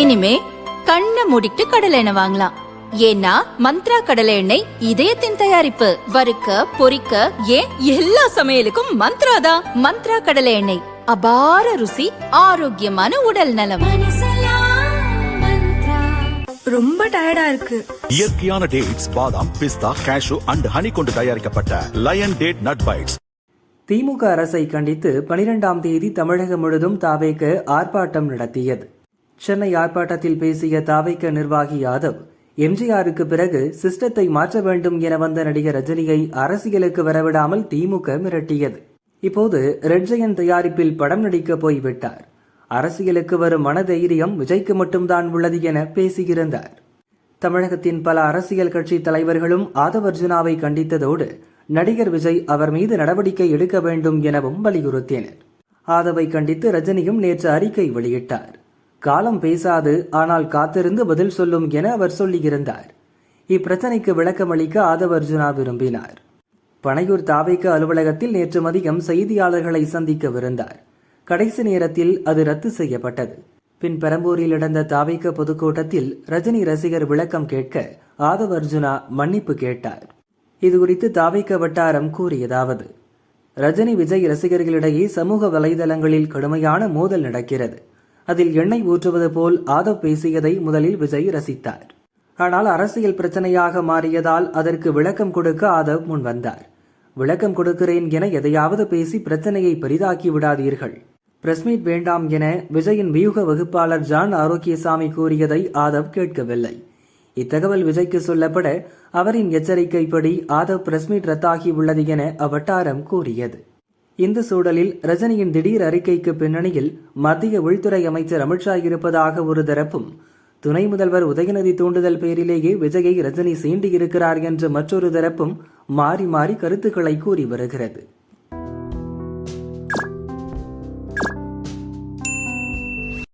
இனிமே கண்ணை மூடிட்டு கடலை எண்ணெய் வாங்கலாம். ஏன்னா மந்த்ரா கடலை எண்ணெய் இதயத்தின் தயாரிப்பு. வறுக்க பொரிக்க ஏன் எல்லா சமையலுக்கும் மந்த்ரா தான். மந்த்ரா கடலை எண்ணெய், அபார ருசி, ஆரோக்கியமான உடல் நலம். ரொம்ப டயர்டா இருக்கு. இயற்கையான டேட்ஸ், பாதாம், பிஸ்தா, கேஷு அண்ட் ஹனி கொண்டு தயாரிக்கப்பட்ட லயன் டேட் நட் பைட்ஸ். திமுக அரசை கண்டித்து 12ஆம் தேதி தமிழகம் முழுவதும் தாவேக ஆர்ப்பாட்டம் நடத்தியது. சென்னை ஆர்ப்பாட்டத்தில் பேசிய தாவேக நிர்வாகி யாதவ், எம்ஜிஆருக்கு பிறகு சிஸ்டத்தை மாற்ற வேண்டும் என வந்த நடிகர் ரஜினியை அரசியலுக்கு வரவிடாமல் திமுக மிரட்டியது. இப்போது ரெட் ஜெயண்ட் தயாரிப்பில் படம் நடிக்க போய்விட்டார். அரசியலுக்கு வரும் மனதைரியம் விஜய்க்கு மட்டும்தான் உள்ளது என பேசியிருந்தார். தமிழகத்தின் பல அரசியல் கட்சி தலைவர்களும் ஆதவ் அர்ஜுனாவை கண்டித்ததோடு நடிகர் விஜய் அவர் மீது நடவடிக்கை எடுக்க வேண்டும் எனவும் வலியுறுத்தினர். ஆதவை கண்டித்து ரஜினியும் நேற்று அறிக்கை வெளியிட்டார். காலம் பேசாது, ஆனால் காத்திருந்து பதில் சொல்லும் என அவர் சொல்லியிருந்தார். இப்பிரச்சனைக்கு விளக்கமளிக்க ஆதவ் அர்ஜுனா விரும்பினார். பனையூர் தாவேக அலுவலகத்தில் நேற்று மதியம் செய்தியாளர்களை சந்திக்கவிருந்தார். கடைசி நேரத்தில் அது ரத்து செய்யப்பட்டது. பின் பெரம்பூரில் நடந்த தாவேக பொதுக்கூட்டத்தில் ரஜினி ரசிகர் விளக்கம் கேட்க ஆதவ் அர்ஜுனா மன்னிப்பு கேட்டார். இதுகுறித்து தாவேக வட்டாரம் கூறியதாவது, ரஜினி விஜய் ரசிகர்களிடையே சமூக வலைதளங்களில் கடுமையான மோதல் நடக்கிறது. அதில் எண்ணெய் ஊற்றுவது போல் ஆதவ் பேசியதை முதலில் விஜய் ரசித்தார். ஆனால் அரசியல் பிரச்சனையாக மாறியதால் அதற்கு விளக்கம் கொடுக்க ஆதவ் முன் வந்தார். விளக்கம் கொடுக்கிறேன் என எதையாவது பேசி பிரச்சனையை பெரிதாக்கி விடாதீர்கள். பிரஸ்மீட் வேண்டாம் என விஜயின் வியூக வகுப்பாளர் ஜான் ஆரோக்கியசாமி கூறியதை ஆதவ் கேட்கவில்லை. இத்தகவல் விஜய்க்கு சொல்லப்பட அவரின் எச்சரிக்கைப்படி ஆதவ் பிரஸ்மீட் ரத்தாகியுள்ளது என அவ்வட்டாரம் கூறியது. இந்த சூழலில் ரஜினியின் திடீர் அறிக்கைக்கு பின்னணியில் மத்திய உள்துறை அமைச்சர் அமித்ஷா இருப்பதாக ஒரு தரப்பும், துணை முதல்வர் உதயநிதி தூண்டுதல் பேரிலேயே விஜயை ரஜினி சீண்டியிருக்கிறார் என்ற மற்றொரு தரப்பும் மாறி மாறி கருத்துக்களை கூறி வருகிறது.